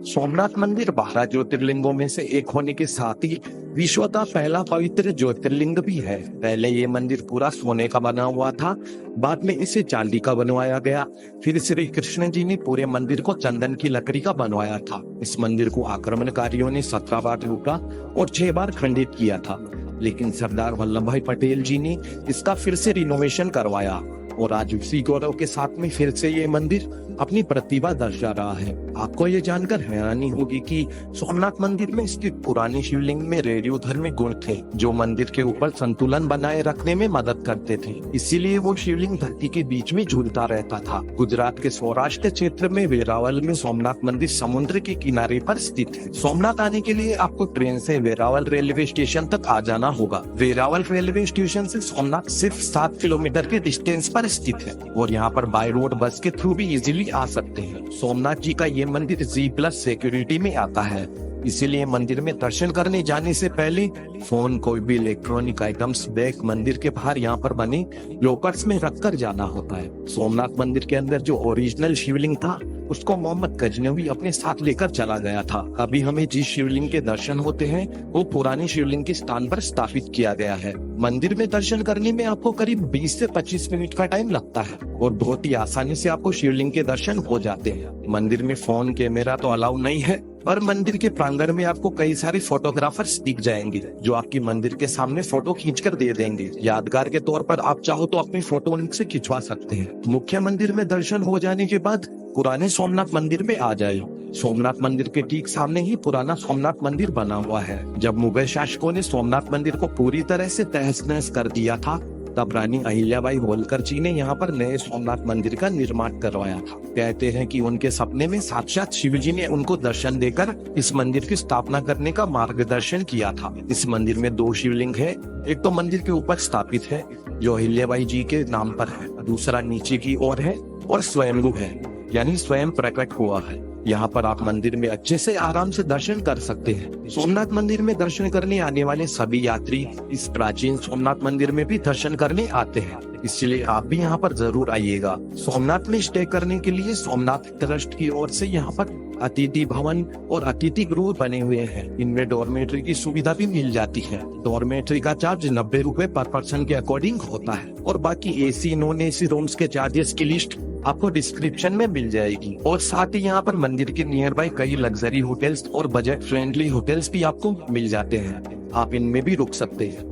सोमनाथ मंदिर 12 ज्योतिर्लिंगों में से एक होने के साथ ही विश्व का पहला पवित्र ज्योतिर्लिंग भी है। पहले ये मंदिर पूरा सोने का बना हुआ था, बाद में इसे चांदी का बनवाया गया। फिर श्री कृष्ण जी ने पूरे मंदिर को चंदन की लकड़ी का बनवाया था। इस मंदिर को आक्रमणकारियों ने 17 बार लूटा और 6 बार खंडित किया था, लेकिन सरदार वल्लभ भाई पटेल जी ने इसका फिर से रिनोवेशन करवाया और आज उसी गौरव के साथ में फिर से ये मंदिर अपनी प्रतिभा दर्शा रहा है। आपको ये जानकर हैरानी होगी कि सोमनाथ मंदिर में स्थित पुरानी शिवलिंग में रेडियोधर्मी गुण थे, जो मंदिर के ऊपर संतुलन बनाए रखने में मदद करते थे। इसीलिए वो शिवलिंग धरती के बीच में झूलता रहता था। गुजरात के सौराष्ट्र क्षेत्र में वेरावल में सोमनाथ मंदिर समुद्र के किनारे पर स्थित है। सोमनाथ आने के लिए आपको ट्रेन से वेरावल रेलवे स्टेशन तक आ जाना होगा। वेरावल रेलवे स्टेशन से सोमनाथ सिर्फ 7 किलोमीटर के डिस्टेंस पर स्थित है और यहाँ पर बाय रोड बस के थ्रू भी इजीली आ सकते हैं। सोमनाथ जी का ये मंदिर G+ सिक्योरिटी में आता है, इसीलिए मंदिर में दर्शन करने जाने से पहले फोन, कोई भी इलेक्ट्रॉनिक आइटम्स, बैग मंदिर के बाहर यहाँ पर बने लॉकर्स में रख कर जाना होता है। सोमनाथ मंदिर के अंदर जो ओरिजिनल शिवलिंग था उसको मोहम्मद गजनवी अपने साथ लेकर चला गया था। अभी हमें जिस शिवलिंग के दर्शन होते हैं वो पुरानी शिवलिंग के स्थान पर स्थापित किया गया है। मंदिर में दर्शन करने में आपको करीब 20 से 25 मिनट का टाइम लगता है और बहुत ही आसानी से आपको शिवलिंग के दर्शन हो जाते हैं। मंदिर में फोन, कैमरा तो अलाउ नहीं है, और मंदिर के प्रांगण में आपको कई सारे फोटोग्राफर्स दिख जाएंगे जो आपकी मंदिर के सामने फोटो खींचकर दे देंगे। यादगार के तौर पर आप चाहो तो अपनी फोटो उनसे खिंचवा सकते हैं। मुख्य मंदिर में दर्शन हो जाने के बाद पुराने सोमनाथ मंदिर में आ जाए। सोमनाथ मंदिर के ठीक सामने ही पुराना सोमनाथ मंदिर बना हुआ है। जब मुगल शासकों ने सोमनाथ मंदिर को पूरी तरह से तहस नहस कर दिया था, तब रानी अहिल्याबाई होलकर जी ने यहाँ पर नए सोमनाथ मंदिर का निर्माण करवाया था। कहते हैं कि उनके सपने में साक्षात शिव जी ने उनको दर्शन देकर इस मंदिर की स्थापना करने का मार्गदर्शन किया था। इस मंदिर में 2 शिवलिंग है। एक तो मंदिर के ऊपर स्थापित है जो अहिल्याबाई जी के नाम पर है, दूसरा नीचे की ओर है और स्वयंभू है, यानी स्वयं प्रकट हुआ है। यहाँ पर आप मंदिर में अच्छे से आराम से दर्शन कर सकते हैं। सोमनाथ मंदिर में दर्शन करने आने वाले सभी यात्री इस प्राचीन सोमनाथ मंदिर में भी दर्शन करने आते हैं, इसलिए आप भी यहाँ पर जरूर आइएगा। सोमनाथ में स्टे करने के लिए सोमनाथ ट्रस्ट की ओर से यहाँ पर अतिथि भवन और अतिथि गृह बने हुए हैं। इनमें डॉर्मेट्री की सुविधा भी मिल जाती है। डॉर्मेट्री का चार्ज 90 रुपए पर पर्सन के अकॉर्डिंग होता है और बाकी AC नॉन AC रूम्स के चार्जेस की लिस्ट आपको डिस्क्रिप्शन में मिल जाएगी। और साथ ही यहाँ पर मंदिर के नियर बाय कई लग्जरी होटल्स और बजट फ्रेंडली होटल्स भी आपको मिल जाते हैं, आप इनमें भी रुक सकते हैं।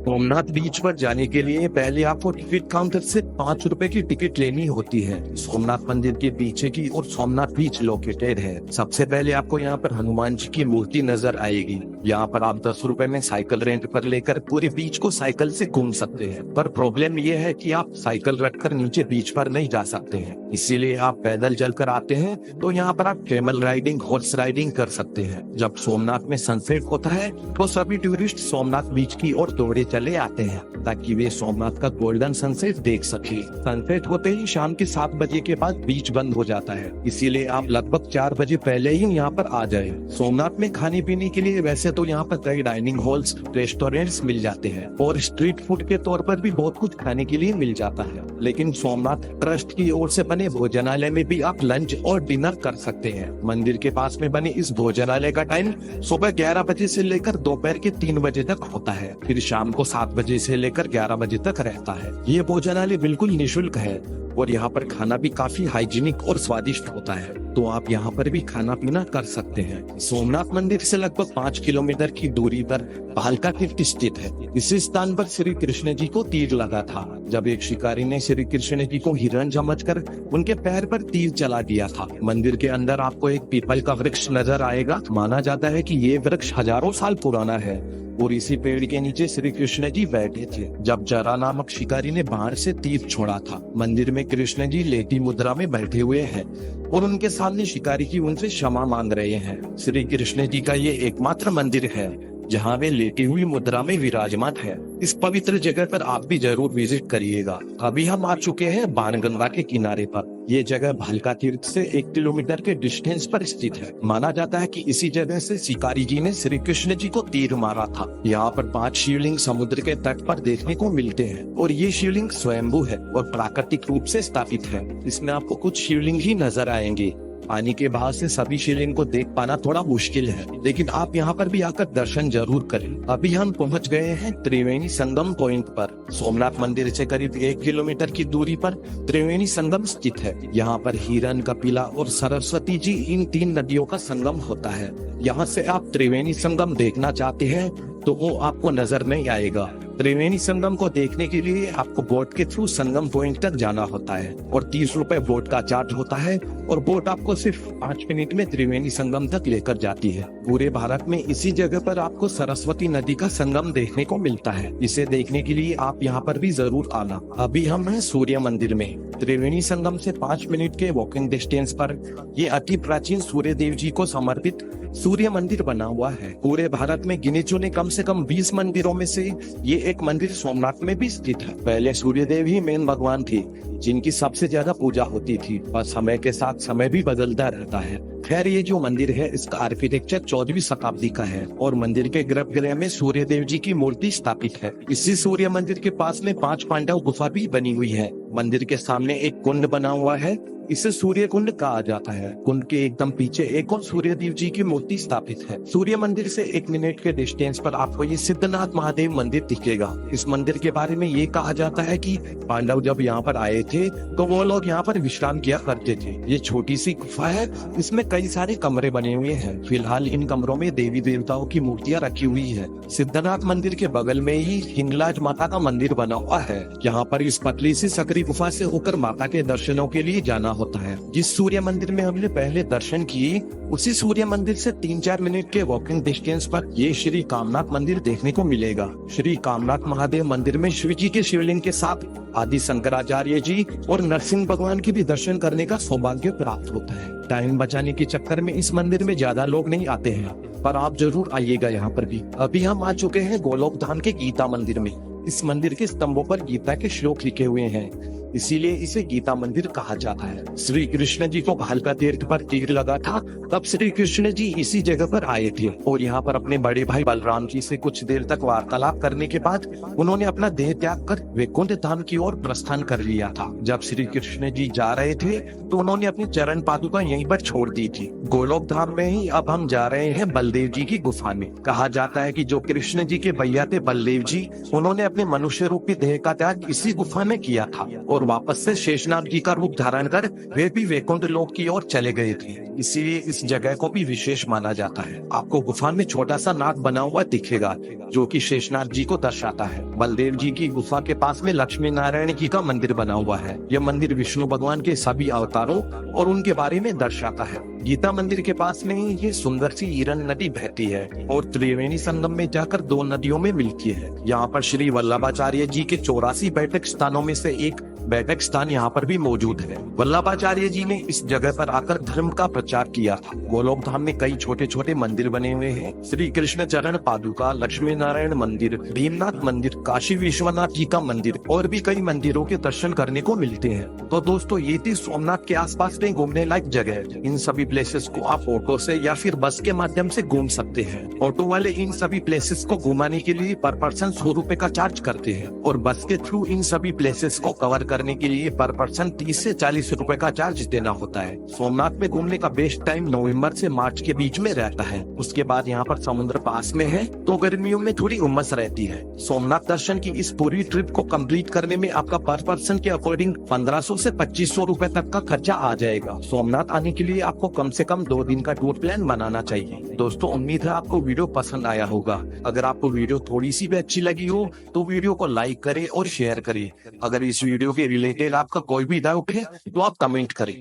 सोमनाथ बीच पर जाने के लिए पहले आपको टिकट काउंटर से 5 रुपए की टिकट लेनी होती है। सोमनाथ मंदिर के पीछे की और सोमनाथ बीच लोकेटेड है। सबसे पहले आपको यहाँ पर हनुमान जी की मूर्ति नजर आएगी। यहाँ पर आप 10 रुपए में साइकिल रेंट पर लेकर पूरे बीच को साइकिल से घूम सकते हैं, पर प्रॉब्लम ये है कि आप साइकिल रखकर नीचे बीच पर नहीं जा सकते हैं, इसीलिए आप पैदल चलकर आते हैं तो यहाँ पर आप कैमल राइडिंग, हॉर्स राइडिंग कर सकते हैं। जब सोमनाथ में सनसेट होता है तो सभी टूरिस्ट सोमनाथ बीच की ओर दौड़े चले आते हैं ताकि वे सोमनाथ का गोल्डन सनसेट देख सके। सनसेट होते ही शाम के 7 बजे के बाद बीच बंद हो जाता है, इसीलिए आप लगभग 4 बजे पहले ही यहाँ पर आ जाए। सोमनाथ में खाने पीने के लिए वैसे तो यहाँ पर कई डाइनिंग हॉल्स, रेस्टोरेंट्स मिल जाते हैं और स्ट्रीट फूड के तौर पर भी बहुत कुछ खाने के लिए मिल जाता है, लेकिन सोमनाथ ट्रस्ट की ओर से बने भोजनालय में भी आप लंच और डिनर कर सकते हैं। मंदिर के पास में बने इस भोजनालय का टाइम सुबह 11 बजे से लेकर दोपहर के 3 बजे तक होता है, फिर शाम को 7 बजे से लेकर 11 बजे तक रहता है। ये भोजनालय बिल्कुल निःशुल्क है और यहाँ पर खाना भी काफी हाइजीनिक और स्वादिष्ट होता है, तो आप यहाँ पर भी खाना पीना कर सकते हैं। सोमनाथ मंदिर से लगभग 5 किलोमीटर की दूरी पर भालका तीर्थ स्थित है। इसी स्थान पर श्री कृष्ण जी को तीर लगा था, जब एक शिकारी ने श्री कृष्ण जी को हिरण समझकर उनके पैर पर तीर चला दिया था। मंदिर के अंदर आपको एक पीपल का वृक्ष नजर आएगा। माना जाता है कि ये वृक्ष हजारों साल पुराना है और इसी पेड़ के नीचे श्री कृष्ण जी बैठे थे जब जरा नामक शिकारी ने बाहर से तीर छोड़ा था। मंदिर में कृष्ण जी लेटी मुद्रा में बैठे हुए हैं और उनके सामने शिकारी जी उनसे क्षमा मांग रहे हैं। श्री कृष्ण जी का ये एकमात्र मंदिर है जहाँ वे लेटी हुई मुद्रा में विराजमान है। इस पवित्र जगह पर आप भी जरूर विजिट करिएगा। अभी हम आ चुके हैं बाणगंगा के किनारे पर। ये जगह भालका तीर्थ से 1 किलोमीटर के डिस्टेंस पर स्थित है। माना जाता है कि इसी जगह से शिकारी जी ने श्री कृष्ण जी को तीर मारा था। यहाँ पर 5 शिवलिंग समुद्र के तट पर देखने को मिलते हैं और ये शिवलिंग स्वयंभू है और प्राकृतिक रूप से स्थापित है। इसमें आपको कुछ शिवलिंग ही नजर आएंगे। पानी के बहाव से सभी शिवलिंग को देख पाना थोड़ा मुश्किल है, लेकिन आप यहाँ पर भी आकर दर्शन जरूर करें। अभी हम पहुँच गए हैं त्रिवेणी संगम पॉइंट पर। सोमनाथ मंदिर से करीब 1 किलोमीटर की दूरी पर त्रिवेणी संगम स्थित है। यहाँ पर हिरन, कपिला और सरस्वती जी, इन 3 नदियों का संगम होता है। यहाँ से आप त्रिवेणी संगम देखना चाहते हैं तो वो आपको नजर नहीं आएगा। त्रिवेणी संगम को देखने के लिए आपको बोट के थ्रू संगम पॉइंट तक जाना होता है और 30 रुपए बोट का चार्ज होता है और बोट आपको सिर्फ 5 मिनट में त्रिवेणी संगम तक लेकर जाती है। पूरे भारत में इसी जगह पर आपको सरस्वती नदी का संगम देखने को मिलता है। इसे देखने के लिए आप यहाँ पर भी जरूर आना। अभी हम हैं सूर्य मंदिर में। त्रिवेणी संगम से 5 मिनट के वॉकिंग डिस्टेंस पर ये अति प्राचीन सूर्य देव जी को समर्पित सूर्य मंदिर बना हुआ है। पूरे भारत में गिने चुने कम से कम 20 मंदिरों में से ये एक मंदिर सोमनाथ में भी स्थित है। पहले सूर्य देव ही मेन भगवान थे जिनकी सबसे ज्यादा पूजा होती थी, और समय के साथ समय भी बदलता रहता है। खैर, ये जो मंदिर है इसका आर्किटेक्चर 14वीं शताब्दी का है और मंदिर के गर्भगृह में सूर्य देव जी की मूर्ति स्थापित है। इसी सूर्य मंदिर के पास में 5 पांडव गुफा भी बनी हुई है। मंदिर के सामने एक कुंड बना हुआ है, इसे सूर्य कुंड कहा जाता है। कुंड के एकदम पीछे एक और सूर्य देव जी की मूर्ति स्थापित है। सूर्य मंदिर से 1 मिनट के डिस्टेंस पर आपको ये सिद्धनाथ महादेव मंदिर दिखेगा। इस मंदिर के बारे में ये कहा जाता है कि पांडव जब यहाँ पर आए थे तो वो लोग यहाँ पर विश्राम किया करते थे। ये छोटी सी गुफा है, इसमें कई सारे कमरे बने हुए हैं। फिलहाल इन कमरों में देवी देवताओं की मूर्तियाँ रखी हुई है। सिद्धनाथ मंदिर के बगल में ही हिंगलाज माता का मंदिर बना हुआ है। यहाँ पर इस पतली सी सकरी गुफा से होकर माता के दर्शनों के लिए जाना होता है। जिस सूर्य मंदिर में हमने पहले दर्शन किए, उसी सूर्य मंदिर से 3-4 मिनट के वॉकिंग डिस्टेंस पर ये श्री कामनाथ मंदिर देखने को मिलेगा। श्री कामनाथ महादेव मंदिर में शिव जी के शिवलिंग के साथ आदि शंकराचार्य जी और नरसिंह भगवान के भी दर्शन करने का सौभाग्य प्राप्त होता है। टाइम बचाने के चक्कर में इस मंदिर में ज्यादा लोग नहीं आते हैं, पर आप जरूर आइएगा यहाँ पर भी। अभी हम आ चुके हैं गोलोक धाम के गीता मंदिर में। इस मंदिर के स्तंभों पर गीता के श्लोक लिखे हुए हैं, इसीलिए इसे गीता मंदिर कहा जाता है। श्री कृष्ण जी को भालका तीर्थ पर तीर लगा था, तब श्री कृष्ण जी इसी जगह पर आए थे और यहाँ पर अपने बड़े भाई बलराम जी से कुछ देर तक वार्तालाप करने के बाद उन्होंने अपना देह त्याग कर वैकुंठ धाम की ओर प्रस्थान कर लिया था। जब श्री कृष्ण जी जा रहे थे तो उन्होंने अपनी चरण पादुका यहीं पर छोड़ दी थी। गोलोक धाम में ही अब हम जा रहे हैं बलदेव जी की गुफा में। कहा जाता है कि जो कृष्ण जी के भैया थे बलदेव जी, उन्होंने अपने मनुष्य रूपी देह का त्याग इसी गुफा में किया था और वापस से शेषनाग जी का रूप धारण कर वे भी वैकुंठ लोक की ओर चले गए थे। इसीलिए इस जगह को भी विशेष माना जाता है। आपको गुफा में छोटा सा नाग बना हुआ दिखेगा जो कि शेषनाग जी को दर्शाता है। बलदेव जी की गुफा के पास में लक्ष्मी नारायण जी का मंदिर बना हुआ है। यह मंदिर विष्णु भगवान के सभी अवतारों और उनके बारे में दर्शाता है। गीता मंदिर के पास में ही ये सुंदर सी हिरन नदी बहती है और त्रिवेणी संगम में जाकर 2 नदियों में मिलती है। यहाँ पर श्री वल्लभाचार्य जी के 84 बैठक स्थानों में से एक बैठक स्थान यहाँ पर भी मौजूद है। वल्लभाचार्य जी ने इस जगह पर आकर धर्म का प्रचार किया था। गोलोक धाम में कई छोटे छोटे मंदिर बने हुए हैं। श्री कृष्ण चरण पादुका, लक्ष्मी नारायण मंदिर, भीमनाथ मंदिर, काशी विश्वनाथ जी का मंदिर और भी कई मंदिरों के दर्शन करने को मिलते हैं। तो दोस्तों, ये थी सोमनाथ के आसपास में घूमने लायक जगह। इन सभी प्लेसेस को आप ऑटो से या फिर बस के माध्यम से घूम सकते हैं। ऑटो वाले इन सभी प्लेसेस को घुमाने के लिए पर पर्सन 100 रुपए का चार्ज करते हैं और बस के थ्रू इन सभी प्लेसेस को कवर करने के लिए पर पर्सन 30 से 40 रुपए का चार्ज देना होता है। सोमनाथ में घूमने का बेस्ट टाइम नवंबर से मार्च के बीच में रहता है। उसके बाद यहाँ पर समुद्र पास में है तो गर्मियों में थोड़ी उमस रहती है। सोमनाथ दर्शन की इस पूरी ट्रिप को कंप्लीट करने में आपका पर पर्सन के अकॉर्डिंग 1500 से 2500 रुपए तक का खर्चा आ जाएगा। सोमनाथ आने के लिए आपको कम से कम 2 दिन का टूर प्लान बनाना चाहिए। दोस्तों, उम्मीद है आपको वीडियो पसंद आया होगा। अगर आपको वीडियो थोड़ी सी भी अच्छी लगी हो तो वीडियो को लाइक करें और शेयर करें। अगर इस वीडियो के रिलेटेड आपका कोई भी डाउट है तो आप कमेंट करें।